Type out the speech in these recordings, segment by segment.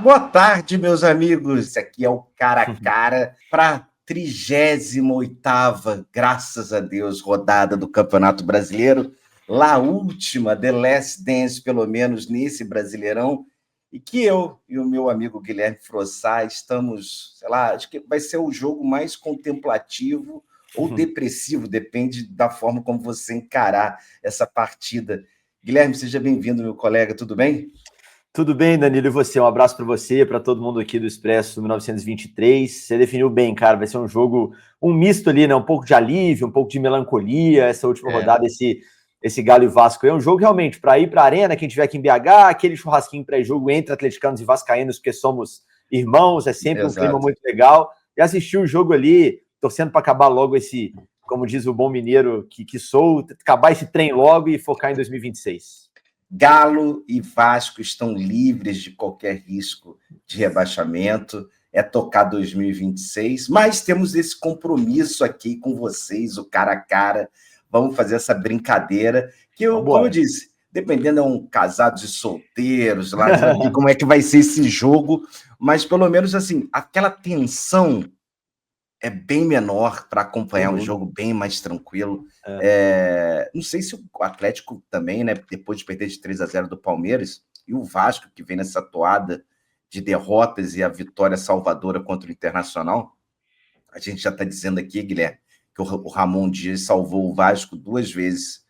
Boa tarde, meus amigos. Esse aqui é o Cara a Cara para a 38ª, graças a Deus, rodada do Campeonato Brasileiro. La última, The Last Dance, pelo menos nesse Brasileirão. E que eu e o meu amigo Guilherme Frossá estamos, sei lá, acho que vai ser o jogo mais contemplativo ou depressivo, depende da forma como você encarar essa partida. Guilherme, seja bem-vindo, meu colega, tudo bem? Tudo bem, Danilo, e você? Um abraço para você, para todo mundo aqui do Expresso 1923. Você definiu bem, cara, vai ser um jogo, um misto ali, né? Um pouco de alívio, um pouco de melancolia, essa última rodada, esse Galo e Vasco. É um jogo realmente para ir para a Arena, quem tiver aqui em BH, aquele churrasquinho pré-jogo entre atleticanos e vascaínos, porque somos irmãos, é sempre um clima muito legal. E assistir o jogo ali, torcendo para acabar logo esse, como diz o bom mineiro que sou, acabar esse trem logo e focar em 2026. Galo e Vasco estão livres de qualquer risco de rebaixamento, é tocar 2026, mas temos esse compromisso aqui com vocês, o cara a cara, vamos fazer essa brincadeira, que eu, como eu disse, dependendo, é um casados e solteiros, lá de como é que vai ser esse jogo, mas pelo menos assim, aquela tensão é bem menor para acompanhar um jogo bem mais tranquilo. Não sei se o Atlético também, né, depois de perder de 3-0 do Palmeiras, e o Vasco, que vem nessa toada de derrotas e a vitória salvadora contra o Internacional, a gente já está dizendo aqui, Guilherme, que o Ramon Dias salvou o Vasco 2 vezes.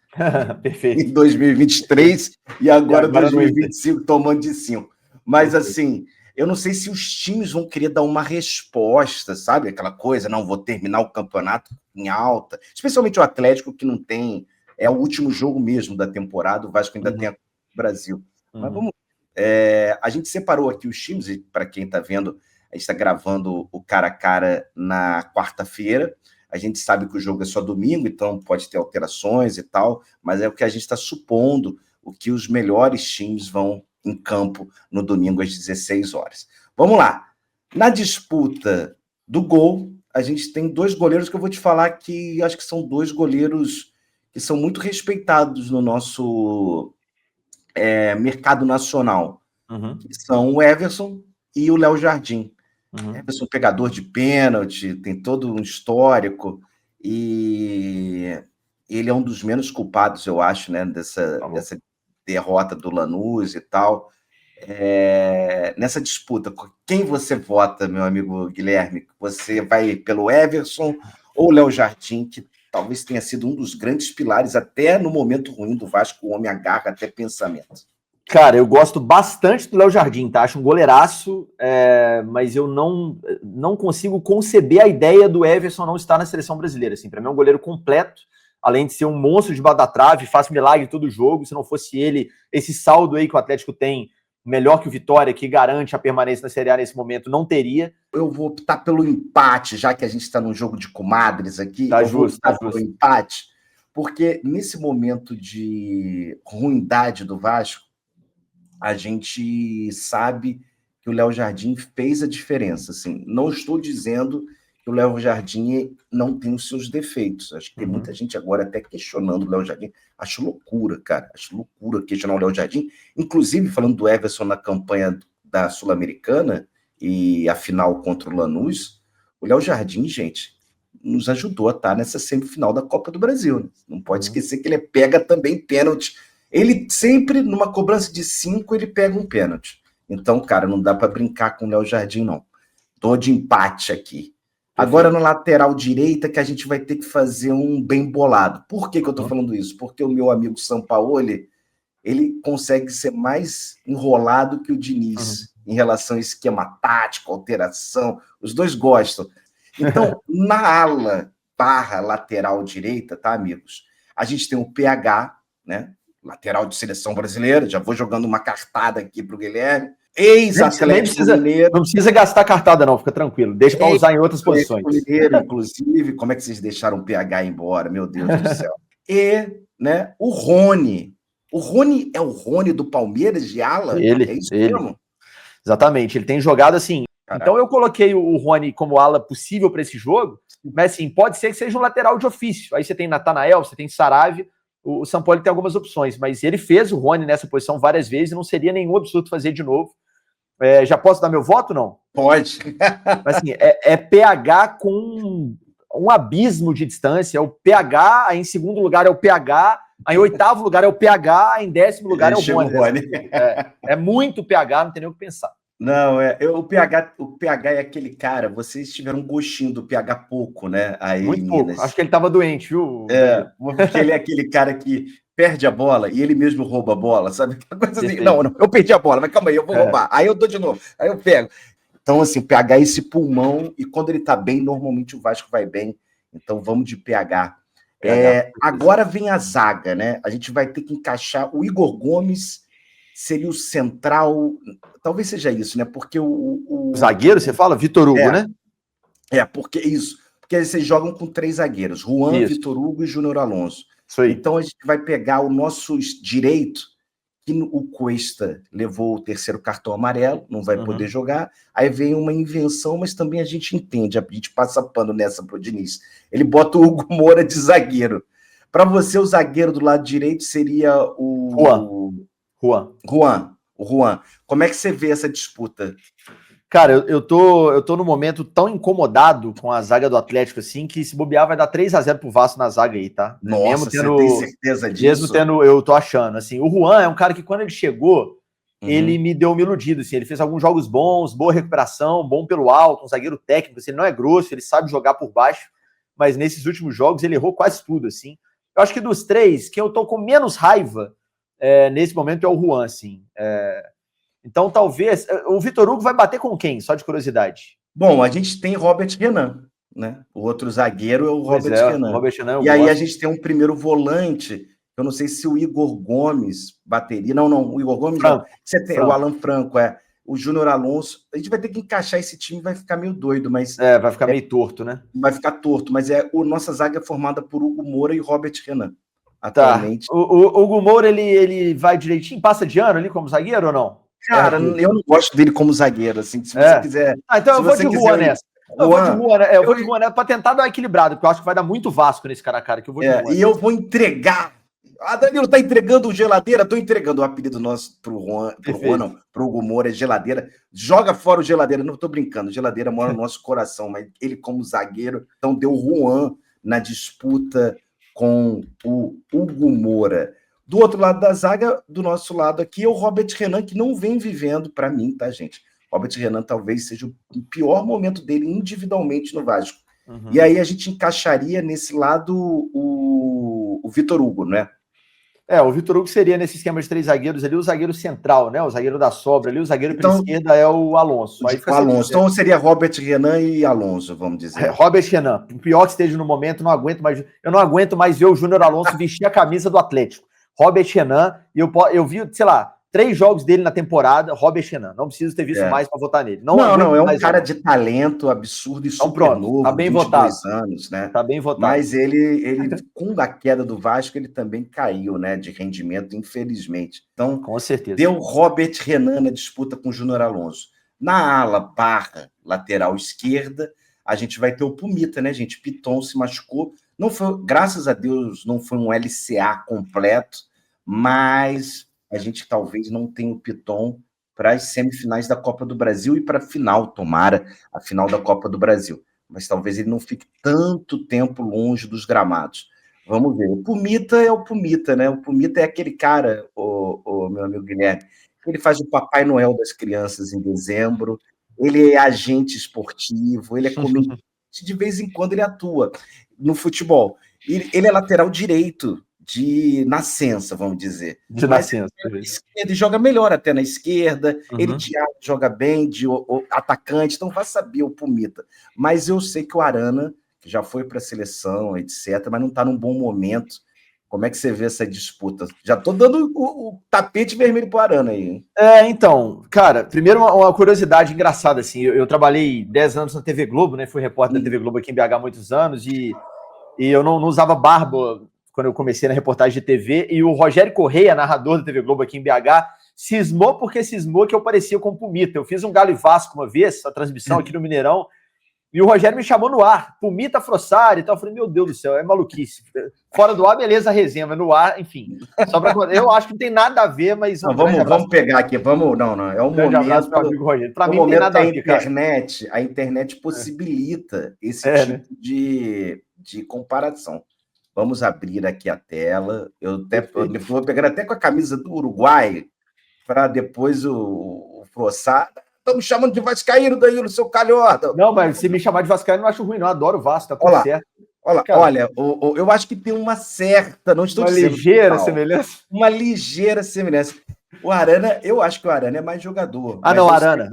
Perfeito. Em 2023 e agora 2025 tomando de 5. Mas assim, eu não sei se os times vão querer dar uma resposta, sabe? Aquela coisa, não, vou terminar o campeonato em alta. Especialmente o Atlético, que não tem... É o último jogo mesmo da temporada, o Vasco ainda tem a Brasil. Mas vamos... a gente separou aqui os times, e para quem está vendo, a gente está gravando o cara a cara na quarta-feira. A gente sabe que o jogo é só domingo, então pode ter alterações e tal, mas é o que a gente está supondo, o que os melhores times vão em campo no domingo às 16 horas. Vamos lá. Na disputa do gol, a gente tem 2 goleiros que eu vou te falar que acho que são 2 goleiros que são muito respeitados no nosso mercado nacional, que são o Everson e o Léo Jardim. Everson, pegador de pênalti, tem todo um histórico, e ele é um dos menos culpados, eu acho, né, dessa derrota do Lanús e tal. Nessa disputa, quem você vota, meu amigo Guilherme? Você vai pelo Everson ou Léo Jardim, que talvez tenha sido um dos grandes pilares, até no momento ruim do Vasco, o homem agarra até pensamento? Cara, eu gosto bastante do Léo Jardim, tá? Acho um goleiraço, mas eu não consigo conceber a ideia do Everson não estar na seleção brasileira. Assim, para mim é um goleiro completo, além de ser um monstro debaixo da trave, faz milagre todo jogo. Se não fosse ele, esse saldo aí que o Atlético tem, melhor que o Vitória, que garante a permanência na Série A nesse momento, não teria. Eu vou optar pelo empate, já que a gente está num jogo de comadres aqui. Tá eu justo, vou optar pelo empate, porque nesse momento de ruindade do Vasco, a gente sabe que o Léo Jardim fez a diferença. Assim, não estou dizendo que o Léo Jardim não tem os seus defeitos. Acho que tem muita gente agora até questionando o Léo Jardim. Acho loucura, cara. Acho loucura questionar o Léo Jardim. Inclusive, falando do Everson na campanha da Sul-Americana e a final contra o Lanús, o Léo Jardim, gente, nos ajudou a estar nessa semifinal da Copa do Brasil. Não pode esquecer que ele pega também pênalti. Ele sempre, numa cobrança de 5, ele pega um pênalti. Então, cara, não dá para brincar com o Léo Jardim, não. Tô de empate aqui. Agora, na lateral direita, que a gente vai ter que fazer um bem bolado. Por que eu tô falando isso? Porque o meu amigo Sampaoli, ele consegue ser mais enrolado que o Diniz em relação a esquema tático, alteração. Os dois gostam. Então, na ala / lateral direita, tá, amigos? A gente tem o PH, né? Lateral de seleção brasileira, já vou jogando uma cartada aqui para o Guilherme. Ex-Atlético Mineiro. Não precisa gastar cartada, não, fica tranquilo. Deixa para usar em outras posições. Mineiro, inclusive, como é que vocês deixaram o PH embora? Meu Deus do céu. E, né, o Rony. O Rony é o Rony do Palmeiras de ala? É isso mesmo? Exatamente, ele tem jogado assim. Caraca. Então eu coloquei o Rony como ala possível para esse jogo, mas assim, pode ser que seja um lateral de ofício. Aí você tem Natanael, você tem Sarabia. O Sampaoli tem algumas opções, mas ele fez o Rony nessa posição várias vezes e não seria nenhum absurdo fazer de novo. Já posso dar meu voto, não? Pode. Mas, assim, é PH com um abismo de distância. É o PH, aí em segundo lugar é o PH, aí em oitavo lugar é o PH, aí em 10º lugar é o Rony. É muito PH, não tem nem o que pensar. Não, o PH é aquele cara, vocês tiveram um gostinho do PH pouco, né? Aí muito em pouco. Minas. Acho que ele estava doente, viu? Porque ele é aquele cara que perde a bola e ele mesmo rouba a bola, sabe? Coisa assim, não, eu perdi a bola, mas calma aí, eu vou roubar. Aí eu dou de novo, aí eu pego. Então, assim, o PH é esse pulmão, e quando ele tá bem, normalmente o Vasco vai bem. Então, vamos de PH. Agora vem a zaga, né? A gente vai ter que encaixar o Igor Gomes, seria o central, talvez seja isso, né? Porque o zagueiro, você fala? Vitor Hugo, né? Porque isso. Porque vocês jogam com 3 zagueiros, Juan, Vitor Hugo e Júnior Alonso. Então a gente vai pegar o nosso direito, que o Cuesta levou o 3º cartão amarelo, não vai poder jogar, aí vem uma invenção, mas também a gente entende, a gente passa pano nessa pro Diniz. Ele bota o Hugo Moura de zagueiro. Para você, o zagueiro do lado direito seria o Juan. Como é que você vê essa disputa? Cara, eu tô num momento tão incomodado com a zaga do Atlético, assim, que se bobear vai dar 3-0 pro Vasco na zaga aí, tá? Nossa, você tem certeza disso? Eu tô achando, assim. O Juan é um cara que quando ele chegou, ele me deu uma iludida, assim. Ele fez alguns jogos bons, boa recuperação, bom pelo alto, um zagueiro técnico, assim, ele não é grosso, ele sabe jogar por baixo, mas nesses últimos jogos ele errou quase tudo, assim. Eu acho que dos 3, quem eu tô com menos raiva nesse momento é o Juan, assim. Então, talvez... O Vitor Hugo vai bater com quem? Só de curiosidade. Bom, a gente tem Robert Renan, né? O outro zagueiro é o Robert Renan. Robert Renan e aí a gente tem um primeiro volante, eu não sei se o Igor Gomes bateria. Não, o Igor Gomes não. Você tem o Alan Franco, o Júnior Alonso. A gente vai ter que encaixar esse time, vai ficar meio doido, mas... vai ficar meio torto, né? Vai ficar torto, mas nossa zaga é formada por Hugo Moura e Robert Renan. Atualmente. Tá. O Hugo Moura, ele vai direitinho, passa de ano ali como zagueiro ou não? Cara, eu não gosto dele como zagueiro, assim, se você quiser... então eu vou de Juan nessa. Eu vou de Juan nessa pra tentar dar uma equilibrada, porque eu acho que vai dar muito Vasco nesse cara a cara, que eu vou de Juan. E eu vou entregar. Danilo tá entregando geladeira? Tô entregando o apelido nosso pro Hugo Moura, é geladeira. Joga fora o geladeira, não tô brincando, geladeira mora no nosso coração, mas ele como zagueiro, então deu Juan na disputa com o Hugo Moura. Do outro lado da zaga, do nosso lado aqui, é o Robert Renan, que não vem vivendo, para mim, tá, gente? Robert Renan talvez seja o pior momento dele individualmente no Vasco. E aí a gente encaixaria nesse lado o Vitor Hugo, né? O Vitor Hugo seria nesse esquema de 3 zagueiros ali, o zagueiro central, né? O zagueiro da sobra ali, o zagueiro pela esquerda é o Alonso. Aí fica Alonso. Então seria Robert Renan e Alonso, vamos dizer. Robert Renan. O pior que esteja no momento, eu não aguento mais ver o Júnior Alonso vestir a camisa do Atlético. Robert Renan, e eu vi, sei lá, 3 jogos dele na temporada, Robert Renan. Não preciso ter visto mais para votar nele. Não, é um cara de talento absurdo e super novo, tá bem 22 votado. anos, né? Tá bem votado. Mas ele com a queda do Vasco, ele também caiu, né, de rendimento, infelizmente. Então, com certeza. Deu Robert Renan na disputa com o Júnior Alonso. Na ala lateral esquerda, a gente vai ter o Pumita, né, gente? Piton se machucou. Não foi, graças a Deus, não foi um LCA completo, mas a gente talvez não tenha o Piton para as semifinais da Copa do Brasil e para a final, tomara, a final da Copa do Brasil. Mas talvez ele não fique tanto tempo longe dos gramados. Vamos ver. O Pumita é o Pumita, né? O Pumita é aquele cara, o meu amigo Guilherme, ele faz o Papai Noel das crianças em dezembro, ele é agente esportivo, ele é comediante, de vez em quando ele atua no futebol. Ele é lateral direito de nascença, vamos dizer. De nascença. Ele joga melhor até na esquerda, ele joga bem de atacante, então vai saber o Pumita. Mas eu sei que o Arana, que já foi para a seleção, etc., mas não está num bom momento. Como é que você vê essa disputa? Já estou dando o tapete vermelho para o Arana aí. Hein? Então, cara, primeiro uma curiosidade engraçada, assim, eu trabalhei 10 anos na TV Globo, né, fui repórter da TV Globo aqui em BH há muitos anos, e eu não usava barba quando eu comecei na reportagem de TV, e o Rogério Correia, narrador da TV Globo aqui em BH, cismou que eu parecia com o Pumita. Eu fiz um Galo e Vasco uma vez, a transmissão aqui no Mineirão, E o Rogério me chamou no ar, Pumita Frossari e tal. Eu falei, meu Deus do céu, é maluquice. Fora do ar, beleza, a resenha, mas no ar, enfim. Só pra... Eu acho que não tem nada a ver, mas não, vamos pegar aqui, não, é um grande momento... abraço, meu amigo Rogério. Para mim, não tem nada a a ver, a internet possibilita esse tipo né? de comparação. Vamos abrir aqui a tela. Eu vou pegar até com a camisa do Uruguai, para depois o Frossar. Estamos chamando de vascaíno, Danilo, seu calhorda. Não, mas se me chamar de vascaíno, eu não acho ruim, não. Eu adoro o Vasco, tá tudo certo. Olha, eu acho que tem uma certa, não estou dizendo ligeira semelhança. Uma ligeira semelhança. O Arana, eu acho que o Arana é mais jogador. Ah, não, Arana.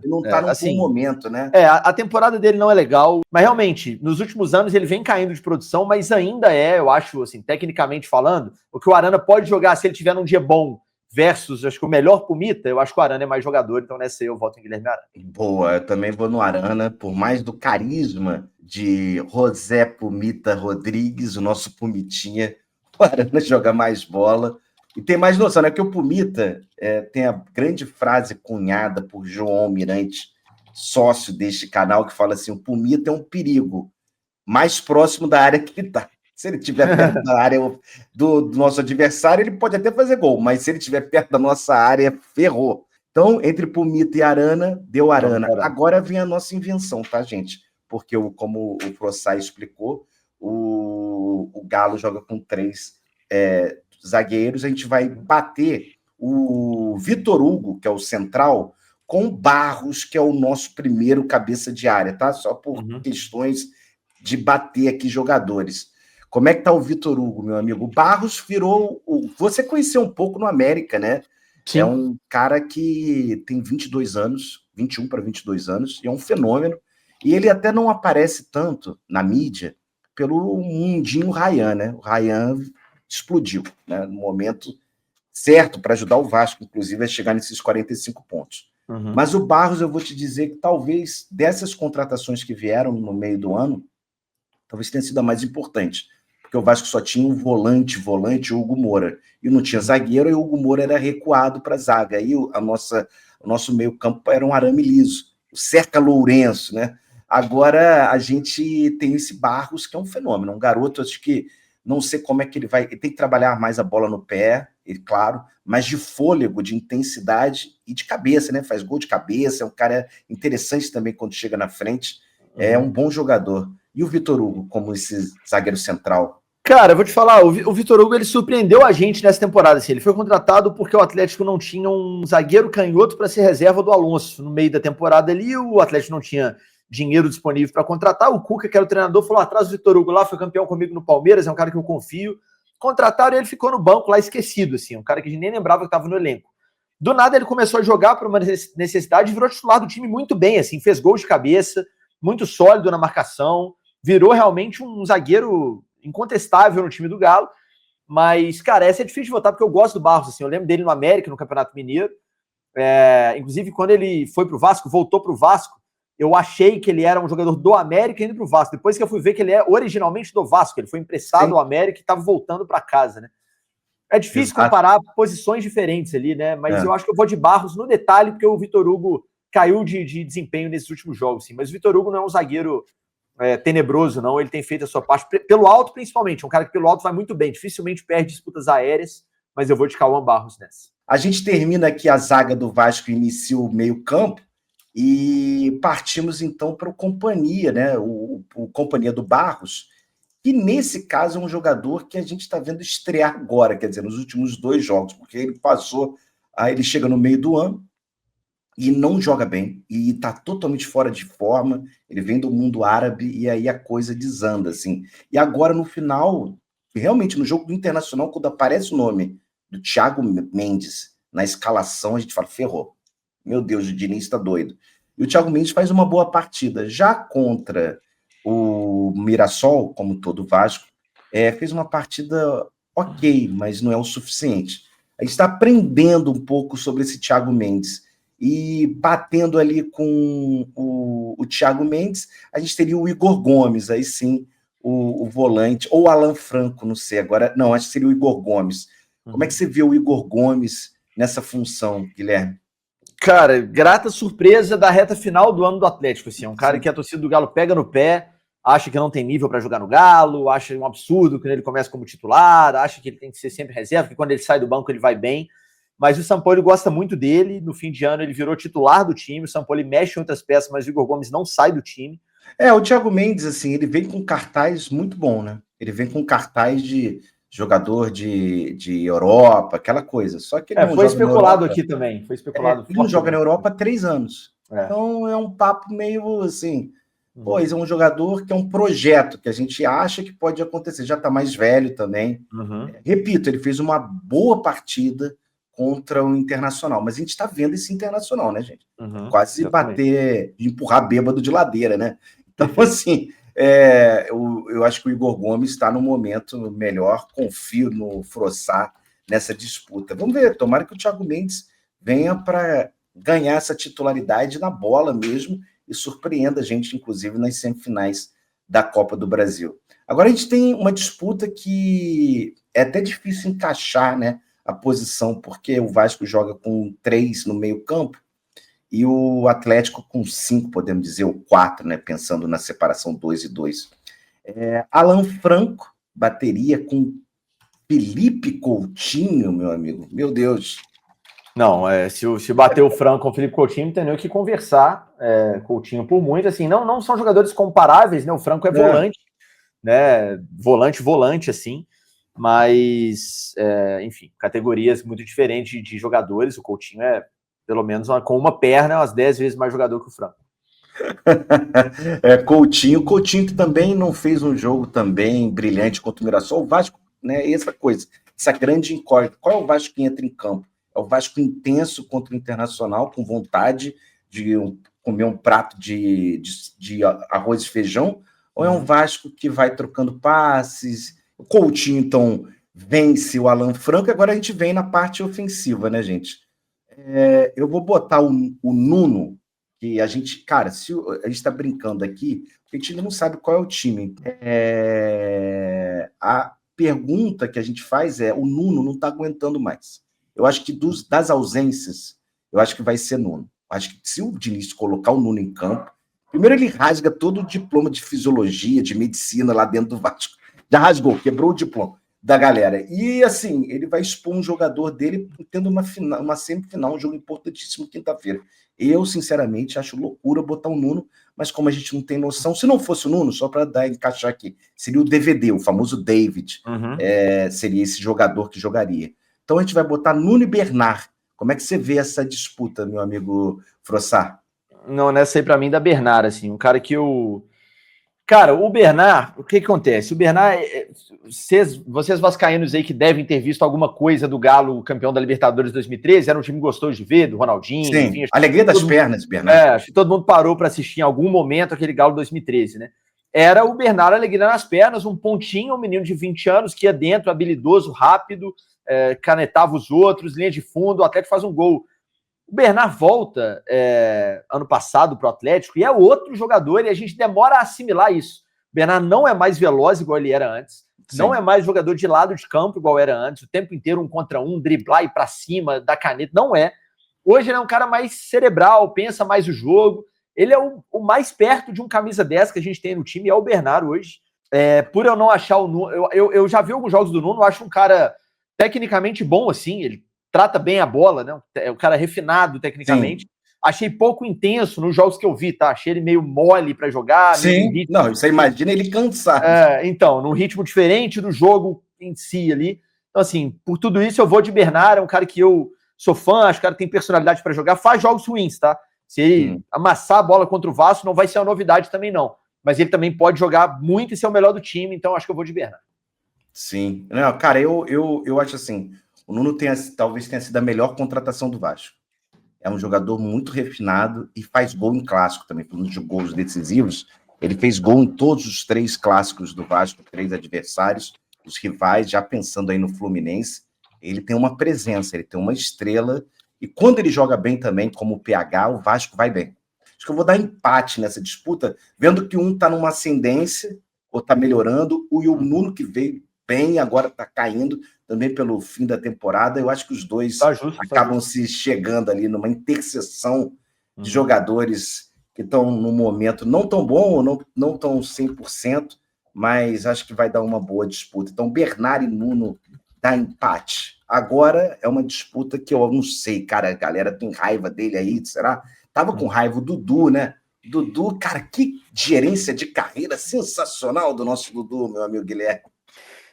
Ele não está num bom momento, né? A temporada dele não é legal, mas realmente, nos últimos anos ele vem caindo de produção, mas ainda eu acho, assim, tecnicamente falando, o que o Arana pode jogar se ele tiver num dia bom versus, acho que o melhor Pumita, eu acho que o Arana é mais jogador, então nessa eu voto em Guilherme Arana. Boa, eu também vou no Arana, por mais do carisma de José Pumita Rodrigues, o nosso Pumitinha, o Arana joga mais bola e tem mais noção, né? Que o Pumita tem a grande frase cunhada por João Almirante, sócio deste canal, que fala assim: o Pumita é um perigo mais próximo da área que ele está. Se ele estiver perto da área do nosso adversário, ele pode até fazer gol, mas se ele estiver perto da nossa área, ferrou. Então, entre Pumita e Arana, deu Arana. Agora vem a nossa invenção, tá, gente? Porque, como o Frossai explicou, o Galo joga com 3 zagueiros, a gente vai bater o Vitor Hugo, que é o central, com o Barros, que é o nosso primeiro cabeça de área, tá? Só por questões de bater aqui jogadores. Como é que tá o Vitor Hugo, meu amigo? O Barros virou... Você conheceu um pouco no América, né? Sim. É um cara que tem 22 anos, 21 para 22 anos, e é um fenômeno. E ele até não aparece tanto na mídia pelo mundinho Ryan, né? O Ryan explodiu, né? No momento certo para ajudar o Vasco, inclusive, a chegar nesses 45 pontos. Mas o Barros, eu vou te dizer que talvez dessas contratações que vieram no meio do ano, talvez tenha sido a mais importante, porque o Vasco só tinha um volante, o Hugo Moura, e não tinha zagueiro, e o Hugo Moura era recuado para a zaga, aí o nosso meio campo era um arame liso, o Cerca Lourenço, né? Agora a gente tem esse Barros, que é um fenômeno, um garoto, acho que não sei como é que ele vai, ele tem que trabalhar mais a bola no pé, claro, mas de fôlego, de intensidade e de cabeça, né? Faz gol de cabeça, é um cara interessante também quando chega na frente, é um bom jogador. E o Vitor Hugo, como esse zagueiro central? Cara, eu vou te falar, o Vitor Hugo, ele surpreendeu a gente nessa temporada. Assim, ele foi contratado porque o Atlético não tinha um zagueiro canhoto para ser reserva do Alonso. No meio da temporada ali, o Atlético não tinha dinheiro disponível para contratar. O Cuca, que era o treinador, falou: traz o Vitor Hugo lá, foi campeão comigo no Palmeiras, é um cara que eu confio. Contrataram e ele ficou no banco lá esquecido, assim, um cara que a gente nem lembrava que estava no elenco. Do nada ele começou a jogar por uma necessidade e virou titular do time muito bem, assim, fez gols de cabeça, muito sólido na marcação, virou realmente um zagueiro incontestável no time do Galo. Mas, cara, essa é difícil de votar porque eu gosto do Barros, assim, eu lembro dele no América, no Campeonato Mineiro, inclusive quando ele foi pro Vasco, voltou pro Vasco, eu achei que ele era um jogador do América indo pro Vasco, depois que eu fui ver que ele é originalmente do Vasco, ele foi emprestado ao América e estava voltando para casa, né? É difícil comparar posições diferentes ali, né? Mas eu acho que eu vou de Barros no detalhe, porque o Vitor Hugo caiu de desempenho nesses últimos jogos, sim. Mas o Vitor Hugo não é um zagueiro tenebroso, não. Ele tem feito a sua parte, pelo alto principalmente. Um cara que pelo alto vai muito bem, dificilmente perde disputas aéreas, mas eu vou de Cauã Barros nessa. A gente termina aqui a zaga do Vasco, inicia o meio-campo e partimos então para o Companhia, né? O Companhia do Barros, que nesse caso é um jogador que a gente está vendo estrear agora, quer dizer, nos últimos 2 jogos, porque ele ele chega no meio do ano e não joga bem, e está totalmente fora de forma, ele vem do mundo árabe, e aí a coisa desanda, assim. E agora, no final, realmente, no jogo do Internacional, quando aparece o nome do Thiago Mendes na escalação, a gente fala, ferrou. Meu Deus, o Diniz está doido. E o Thiago Mendes faz uma boa partida. Já contra o Mirassol, como todo Vasco, fez uma partida ok, mas não é o suficiente. A gente está aprendendo um pouco sobre esse Thiago Mendes. E batendo ali com o Thiago Mendes, a gente teria o Igor Gomes, aí sim, o volante, ou o Alan Franco, não sei agora. Não, acho que seria o Igor Gomes. Como é que você vê o Igor Gomes nessa função, Guilherme? Cara, grata surpresa da reta final do ano do Atlético, assim, é um cara que a torcida do Galo pega no pé, acha que não tem nível para jogar no Galo, acha um absurdo quando ele começa como titular, acha que ele tem que ser sempre reserva, que quando ele sai do banco ele vai bem, mas o Sampaoli gosta muito dele, no fim de ano ele virou titular do time, o Sampaoli mexe em outras peças, mas o Igor Gomes não sai do time. O Thiago Mendes, assim, ele vem com cartaz muito bom, né? Ele vem com cartaz de jogador de Europa, aquela coisa. Só que ele não foi joga especulado aqui também. Foi especulado. Ele não joga na Europa há 3 anos. Então é um papo meio assim. Pois é um jogador que é um projeto que a gente acha que pode acontecer. Já está mais velho também. Repito, ele fez uma boa partida contra o Internacional, mas a gente está vendo esse Internacional, né, gente? Quase bater, empurrar bêbado de ladeira, né? Então, assim, eu acho que o Igor Gomes está no momento melhor, confio no Frossá nessa disputa. Vamos ver, tomara que o Thiago Mendes venha para ganhar essa titularidade na bola mesmo e surpreenda a gente, inclusive, nas semifinais da Copa do Brasil. Agora a gente tem uma disputa que é até difícil encaixar, né, a posição, porque o Vasco joga com 3 no meio campo, e o Atlético com 5, podemos dizer, ou 4, né? Pensando na separação 2 e 2. Alan Franco, bateria com Felipe Coutinho, meu amigo. Meu Deus. Não, se bater o Franco com o Felipe Coutinho, não tem nem o que conversar. Coutinho por muito, assim, não são jogadores comparáveis, né? O Franco é volante, né? Volante, assim. Mas, enfim, categorias muito diferentes de jogadores. O Coutinho pelo menos com uma perna, umas 10 vezes mais jogador que o Franco. Coutinho que também não fez um jogo também brilhante contra o Mirassol. O Vasco, né, essa coisa, essa grande incógnita. Qual é o Vasco que entra em campo? É o Vasco intenso contra o Internacional, com vontade de comer um prato de arroz e feijão? Ou é um Vasco que vai trocando passes? O Coutinho, então, vence o Alan Franco. Agora a gente vem na parte ofensiva, né, gente? Eu vou botar o Nuno, que a gente, cara, se a gente está brincando aqui, a gente ainda não sabe qual é o time. A pergunta que a gente faz o Nuno não está aguentando mais. Eu acho que das ausências, eu acho que vai ser Nuno. Acho que se o Diniz colocar o Nuno em campo, primeiro ele rasga todo o diploma de fisiologia, de medicina lá dentro do Vasco. Já rasgou, quebrou o diploma da galera. E, assim, ele vai expor um jogador dele tendo uma semifinal, um jogo importantíssimo quinta-feira. Eu, sinceramente, acho loucura botar o Nuno, mas como a gente não tem noção, se não fosse o Nuno, só para encaixar aqui, seria o DVD, o famoso David, seria esse jogador que jogaria. Então a gente vai botar Nuno e Bernard. Como é que você vê essa disputa, meu amigo Frossá? Não, nessa aí para mim da Bernard, assim, um cara que eu... Cara, o Bernard, o que acontece? O Bernard, vocês vascaínos aí que devem ter visto alguma coisa do Galo campeão da Libertadores 2013, era um time gostoso de ver, do Ronaldinho. Sim, enfim, alegria das pernas, Bernard. Acho que todo mundo parou para assistir em algum momento aquele Galo 2013, né? Era o Bernard alegria nas pernas, um pontinho, um menino de 20 anos que ia dentro, habilidoso, rápido, canetava os outros, linha de fundo, o Atlético faz um gol. O Bernard volta ano passado para o Atlético e é outro jogador e a gente demora a assimilar isso. O Bernard não é mais veloz igual ele era antes, não é mais jogador de lado de campo igual era antes, o tempo inteiro 1 contra 1, driblar e ir para cima, dar caneta, não é. Hoje ele é um cara mais cerebral, pensa mais o jogo, ele é o mais perto de um camisa 10 que a gente tem no time, é o Bernard hoje. Por eu não achar o Nuno, eu já vi alguns jogos do Nuno, eu acho um cara tecnicamente bom, assim, ele trata bem a bola, né? É um cara refinado tecnicamente. Sim. Achei pouco intenso nos jogos que eu vi, tá? Achei ele meio mole para jogar. Sim, não, você imagina ele cansado. Então, num ritmo diferente do jogo em si ali. Então, assim, por tudo isso eu vou de Bernard, é um cara que eu sou fã, acho que o cara tem personalidade para jogar, faz jogos ruins, tá? Se ele amassar a bola contra o Vasco, não vai ser uma novidade também, não. Mas ele também pode jogar muito e ser o melhor do time, então acho que eu vou de Bernard. Sim. Não, cara, eu acho assim, o Nuno talvez tenha sido a melhor contratação do Vasco. É um jogador muito refinado e faz gol em clássico também. Falando de gols decisivos, ele fez gol em todos os 3 clássicos do Vasco, 3 adversários, os rivais, já pensando aí no Fluminense. Ele tem uma presença, ele tem uma estrela, e quando ele joga bem também, como o PH, o Vasco vai bem. Acho que eu vou dar empate nessa disputa, vendo que um está numa ascendência, ou está melhorando, e o Nuno que veio bem, agora está caindo também pelo fim da temporada. Eu acho que os dois acabam se chegando ali numa interseção de jogadores que estão num momento não tão bom, ou não tão 100%, mas acho que vai dar uma boa disputa. Então, Bernard e Nuno dá empate. Agora é uma disputa que eu não sei, cara, a galera tem raiva dele aí, será? Tava com raiva o Dudu, né? Dudu, cara, que gerência de carreira sensacional do nosso Dudu, meu amigo Guilherme.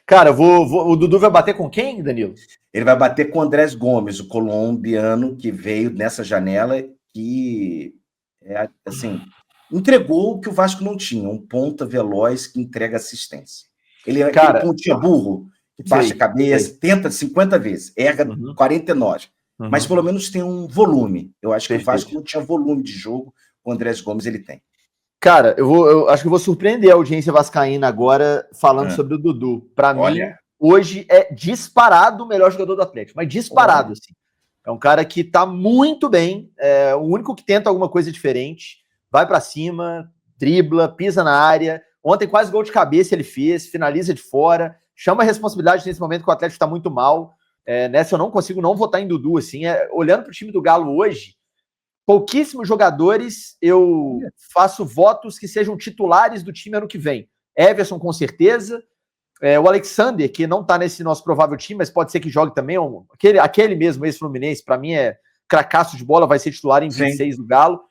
Cara, o Dudu vai bater com quem, Danilo? Ele vai bater com o Andrés Gomes, o colombiano que veio nessa janela e, assim, entregou o que o Vasco não tinha, um ponta veloz que entrega assistência. Ele é aquele pontinha burro, que baixa a cabeça, tenta 50 vezes, erra 49. Mas pelo menos tem um volume. Eu acho que o Vasco não tinha volume de jogo, o Andrés Gomes ele tem. Cara, eu acho que eu vou surpreender a audiência vascaína agora falando sobre o Dudu. Para mim, hoje é disparado o melhor jogador do Atlético, mas disparado, assim. É um cara que tá muito bem, é o único que tenta alguma coisa diferente, vai para cima, dribla, pisa na área. Ontem quase gol de cabeça ele fez, finaliza de fora, chama a responsabilidade nesse momento que o Atlético tá muito mal. Nessa eu não consigo não votar em Dudu, assim. Olhando pro time do Galo hoje, pouquíssimos jogadores eu faço votos que sejam titulares do time ano que vem. Everson, com certeza. O Alexander, que não tá nesse nosso provável time, mas pode ser que jogue também. Aquele mesmo, ex-Fluminense, para mim é cracaço de bola, vai ser titular em 26 do Galo.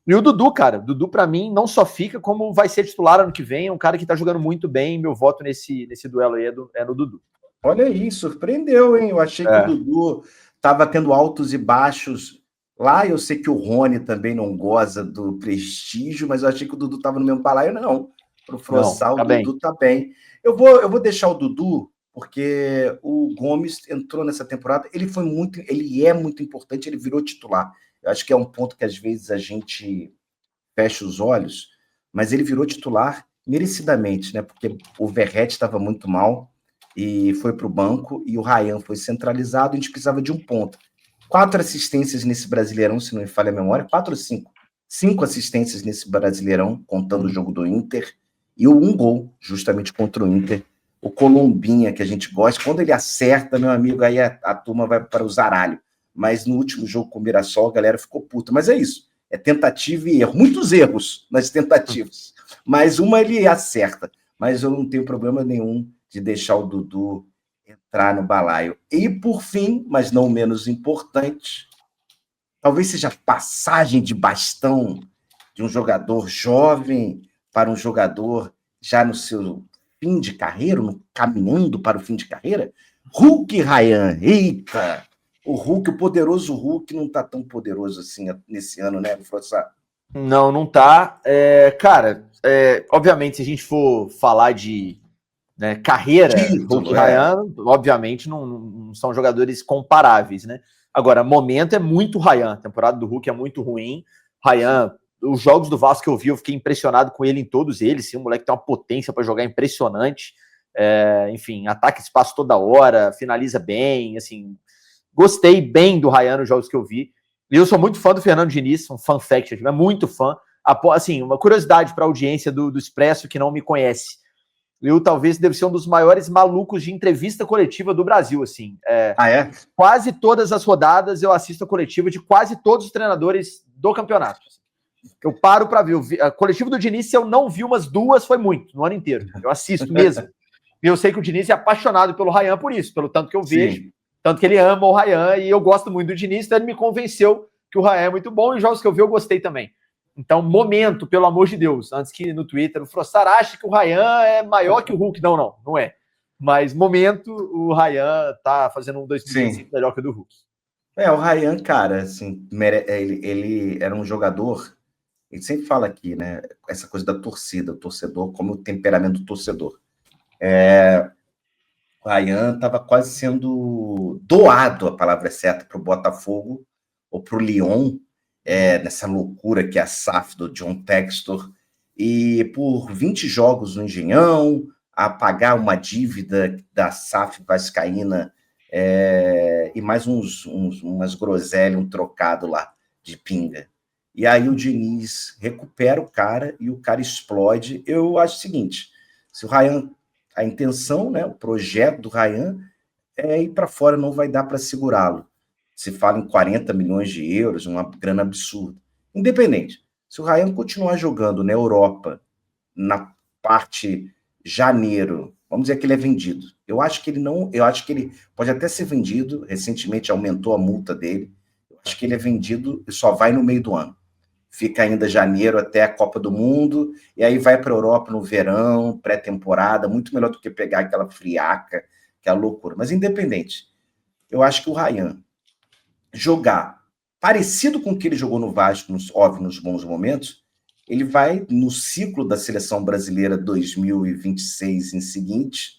E o Dudu, cara. Dudu, para mim, não só fica, como vai ser titular ano que vem. É um cara que tá jogando muito bem. Meu voto nesse duelo aí é no Dudu. Olha aí, surpreendeu, hein? Eu achei que o Dudu tava tendo altos e baixos. Lá eu sei que o Rony também não goza do prestígio, mas eu achei que o Dudu estava no mesmo balaio, não. Para o Frossal, o Dudu está bem. Eu vou deixar o Dudu, porque o Gomes entrou nessa temporada, ele é muito importante, ele virou titular. Eu acho que é um ponto que às vezes a gente fecha os olhos, mas ele virou titular merecidamente, né? Porque o Verratti estava muito mal e foi para o banco, e o Ryan foi centralizado, a gente precisava de um ponto. 4 assistências nesse Brasileirão, se não me falha a memória, 4 ou 5? 5 assistências nesse Brasileirão, contando o jogo do Inter, e um gol, justamente contra o Inter. O Colombinha, que a gente gosta, quando ele acerta, meu amigo, aí a turma vai para o zaralho. Mas no último jogo com o Mirassol, a galera ficou puta. Mas é isso, é tentativa e erro. Muitos erros nas tentativas, mas uma ele acerta. Mas eu não tenho problema nenhum de deixar o Dudu entrar no balaio. E, por fim, mas não menos importante, talvez seja a passagem de bastão de um jogador jovem para um jogador já no seu fim de carreira, caminhando para o fim de carreira, Hulk e Ryan. Eita! O poderoso Hulk não está tão poderoso assim nesse ano, né, Frossá? Não tá. Cara, obviamente, se a gente for falar de carreira, Hulk e Ryan, obviamente não são jogadores comparáveis, né? Agora, momento é muito Ryan, a temporada do Hulk é muito ruim. Ryan, os jogos do Vasco que eu vi, eu fiquei impressionado com ele em todos eles, sim, o moleque tem uma potência para jogar impressionante, enfim, ataca espaço toda hora, finaliza bem, assim, gostei bem do Ryan nos jogos que eu vi. E eu sou muito fã do Fernando Diniz, um fan fact, é muito fã. Assim, uma curiosidade para a audiência do Expresso que não me conhece. Eu talvez devo ser um dos maiores malucos de entrevista coletiva do Brasil, assim. Quase todas as rodadas eu assisto a coletiva de quase todos os treinadores do campeonato. Eu paro para ver. A coletiva do Diniz, se eu não vi umas 2, foi muito, no ano inteiro. Eu assisto mesmo. E eu sei que o Diniz é apaixonado pelo Ryan por isso, pelo tanto que eu vejo, tanto que ele ama o Ryan, e eu gosto muito do Diniz, então ele me convenceu que o Ryan é muito bom, e os jogos que eu vi eu gostei também. Então, momento, pelo amor de Deus, antes que no Twitter o Frossar ache que o Ryan é maior que o Hulk. Não é. Mas, momento, o Ryan tá fazendo um 2025 melhor que o do Hulk. O Ryan, cara, assim, ele era um jogador, ele sempre fala aqui, né, essa coisa da torcida, o torcedor, como o temperamento do torcedor. O Ryan estava quase sendo doado, a palavra certa, para o Botafogo ou para o Lyon, nessa loucura que é a SAF do John Textor, e por 20 jogos no Engenhão, a pagar uma dívida da SAF vascaína, e mais umas groselhas, um trocado lá de pinga. E aí o Diniz recupera o cara e o cara explode. Eu acho o seguinte, se o Ryan a intenção, né, o projeto do Ryan é ir para fora, não vai dar para segurá-lo. Se fala em 40 milhões de euros, uma grana absurda. Independente, se o Ryan continuar jogando na Europa, na parte janeiro, vamos dizer que ele é vendido. Eu acho que ele pode até ser vendido, recentemente aumentou a multa dele. Eu acho que ele é vendido e só vai no meio do ano. Fica ainda janeiro até a Copa do Mundo, e aí vai para a Europa no verão, pré-temporada, muito melhor do que pegar aquela friaca, aquela loucura. Mas independente, eu acho que o Ryan jogar parecido com o que ele jogou no Vasco, óbvio, nos bons momentos, ele vai, no ciclo da Seleção Brasileira 2026 em seguinte,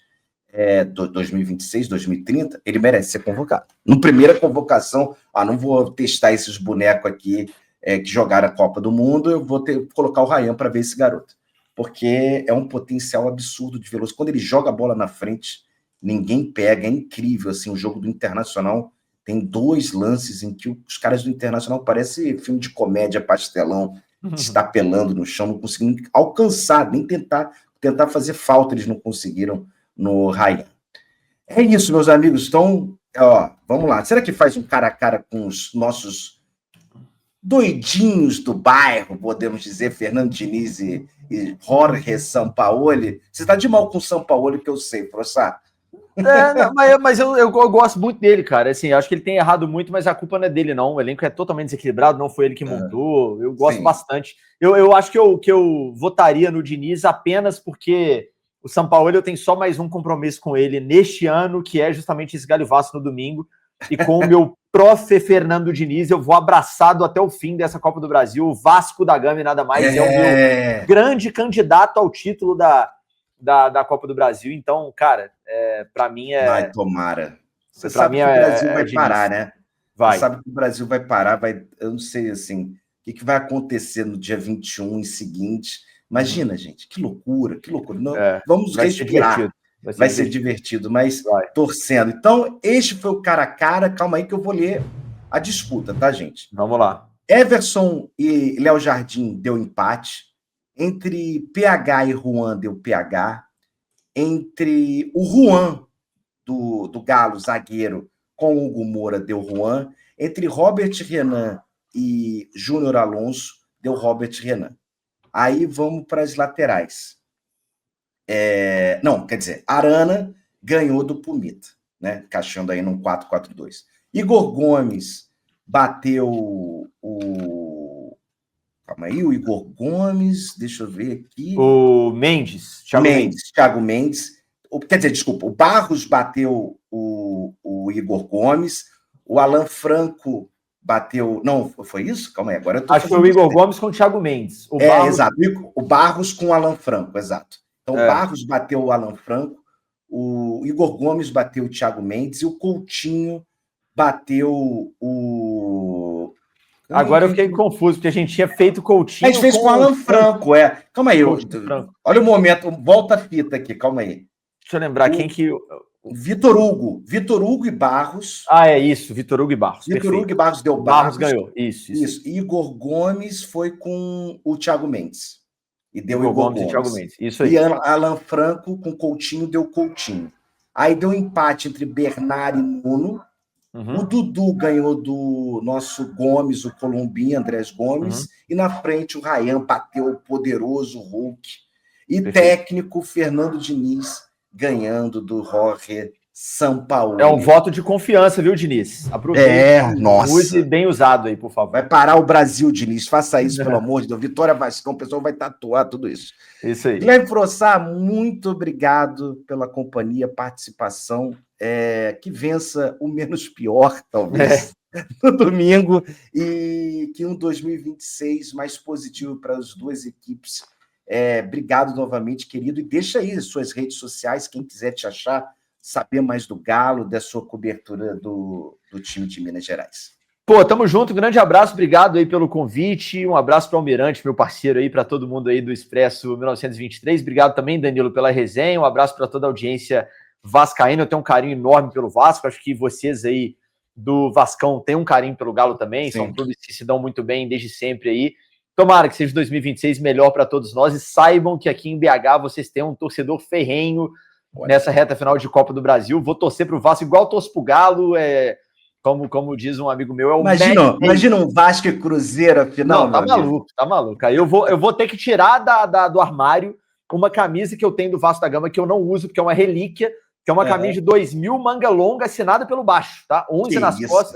2026, 2030, ele merece ser convocado. No primeira convocação, não vou testar esses bonecos aqui que jogaram a Copa do Mundo, eu vou colocar o Ryan para ver esse garoto. Porque é um potencial absurdo de velocidade. Quando ele joga a bola na frente, ninguém pega, é incrível. Assim, o jogo do Internacional tem 2 lances em que os caras do Internacional parecem filme de comédia pastelão, estapelando no chão, não conseguindo alcançar, nem tentar fazer falta, eles não conseguiram no Ryan. É isso, meus amigos. Então, vamos lá. Será que faz um cara a cara com os nossos doidinhos do bairro, podemos dizer, Fernando Diniz e Jorge Sampaoli? Você está de mal com o Sampaoli, que eu sei, Frossá. Mas eu gosto muito dele, cara. Assim, acho que ele tem errado muito, mas a culpa não é dele, não. O elenco é totalmente desequilibrado, não foi ele que montou. Eu gosto bastante. Eu acho que eu votaria no Diniz apenas porque o Sampaoli, eu tenho só mais um compromisso com ele neste ano, que é justamente esse Galho Vasco no domingo. E com o meu prof. Fernando Diniz, eu vou abraçado até o fim dessa Copa do Brasil. O Vasco da Gama e nada mais é o meu grande candidato ao título da Copa do Brasil. Então, cara, para mim é... Vai, tomara. Você sabe que o Brasil vai parar, né? Você sabe que o Brasil vai parar, eu não sei, assim, o que vai acontecer no dia 21 em seguinte. Imagina, gente, que loucura, que loucura. Não, vamos respirar. Vai ser divertido, mas torcendo. Então, este foi o cara a cara. Calma aí que eu vou ler a disputa, tá, gente? Vamos lá. Everson e Léo Jardim deu empate. Entre PH e Juan deu PH. Entre o Juan, do Galo, zagueiro, com o Hugo Moura, deu Juan. Entre Robert Renan e Júnior Alonso, deu Robert Renan. Aí vamos para as laterais. Não, quer dizer, Arana ganhou do Pumita, né? Encaixando aí num 4-4-2. Igor Gomes bateu o... Calma aí, o Igor Gomes, deixa eu ver aqui. O Mendes, Thiago Mendes. Quer dizer, desculpa, o Barros bateu o Igor Gomes, o Alan Franco bateu... Não, foi isso? Calma aí, agora eu tô... Acho que foi o Igor Gomes com o Thiago Mendes. Exato, o Barros com o Alan Franco, exato. Então, o Barros bateu o Alan Franco, o Igor Gomes bateu o Thiago Mendes e o Coutinho bateu o... Agora eu fiquei confuso, porque a gente tinha feito Coutinho... A gente fez com o Alan Franco, Calma aí, olha o momento, volta a fita aqui, calma aí. Deixa eu lembrar quem que... Vitor Hugo e Barros. É isso, Vitor Hugo e Barros. Vitor Hugo e Barros deu Barros. Ganhou, isso. Igor Gomes foi com o Thiago Mendes. E deu Igor Gomes. E Thiago Mendes, isso aí. E Alan Franco com Coutinho deu Coutinho. Aí deu empate entre Bernard e Nuno. O Dudu ganhou do nosso Gomes, o Colombinha, Andrés Gomes. E na frente o Ryan bateu o poderoso Hulk. E técnico Fernando Diniz ganhando do Jorge Sampaoli. É um voto de confiança, viu, Diniz? Aproveite. Nossa. Use bem usado aí, por favor. Vai parar o Brasil, Diniz. Faça isso, pelo amor de Deus. Vitória Vascão, o pessoal vai tatuar tudo isso. Isso aí. Guilherme Frossá, muito obrigado pela companhia, participação. Que vença o menos pior, talvez, no domingo. E que um 2026 mais positivo para as duas equipes. Obrigado novamente, querido. E deixa aí as suas redes sociais, quem quiser te achar, saber mais do Galo, da sua cobertura do time de Minas Gerais. Pô, tamo junto, grande abraço, obrigado aí pelo convite, um abraço para o Almirante, meu parceiro aí, para todo mundo aí do Expresso 1923, obrigado também, Danilo, pela resenha, um abraço para toda a audiência vascaína, eu tenho um carinho enorme pelo Vasco, acho que vocês aí do Vascão têm um carinho pelo Galo também, são clubes que se dão muito bem desde sempre aí. Tomara que seja 2026 melhor para todos nós e saibam que aqui em BH vocês têm um torcedor ferrenho nessa reta final de Copa do Brasil. Vou torcer para o Vasco, igual torço para o Galo, como diz um amigo meu, é o Imagina um Vasco e Cruzeiro, afinal. Não, tá maluco. Aí eu vou ter que tirar do armário uma camisa que eu tenho do Vasco da Gama, que eu não uso, porque é uma relíquia, que é uma camisa de 2000, manga longa, assinada pelo Baixo, tá? 11 nas costas.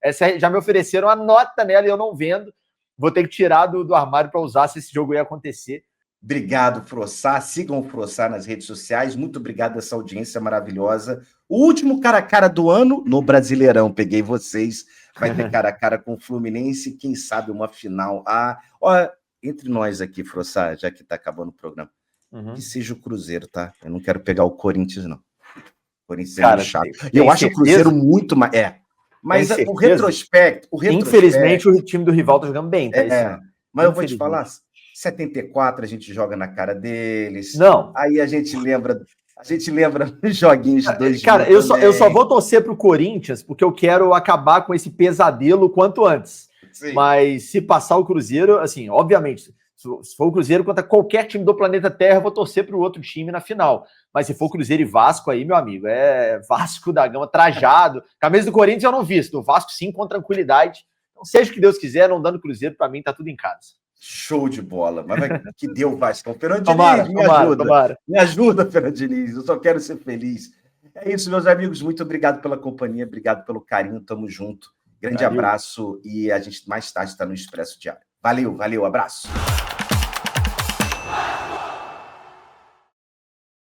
Essa já me ofereceram a nota nela e eu não vendo. Vou ter que tirar do armário para usar se esse jogo ia acontecer. Obrigado, Frossá. Sigam o Frossá nas redes sociais. Muito obrigado essa audiência maravilhosa. O último cara a cara do ano no Brasileirão. Peguei vocês. Vai ter cara a cara com o Fluminense. Quem sabe uma final. Entre nós aqui, Frossá, já que tá acabando o programa. Que seja o Cruzeiro, tá? Eu não quero pegar o Corinthians, não. O Corinthians é muito chato. E eu acho o Cruzeiro muito mais... Mas o retrospecto... Infelizmente, o time do rival tá jogando bem, tá? Mas eu vou te falar... 74 a gente joga na cara deles. Não. Aí a gente lembra os joguinhos de 2000. Cara, eu só vou torcer pro Corinthians porque eu quero acabar com esse pesadelo quanto antes. Sim. Mas se passar o Cruzeiro, assim, obviamente, se for o Cruzeiro contra qualquer time do planeta Terra, eu vou torcer pro outro time na final. Mas se for Cruzeiro e Vasco aí, meu amigo, é Vasco da Gama trajado. Camisa do Corinthians eu não visto, do Vasco sim, com tranquilidade. Então, seja o que Deus quiser, não dando Cruzeiro, pra mim tá tudo em casa. Show de bola. Mas que deu, Vasco. Fernando Diniz, me ajuda. Me ajuda, Fernando Diniz. Eu só quero ser feliz. É isso, meus amigos. Muito obrigado pela companhia. Obrigado pelo carinho. Tamo junto. Grande abraço. E a gente mais tarde está no Expresso Diário. Valeu, abraço.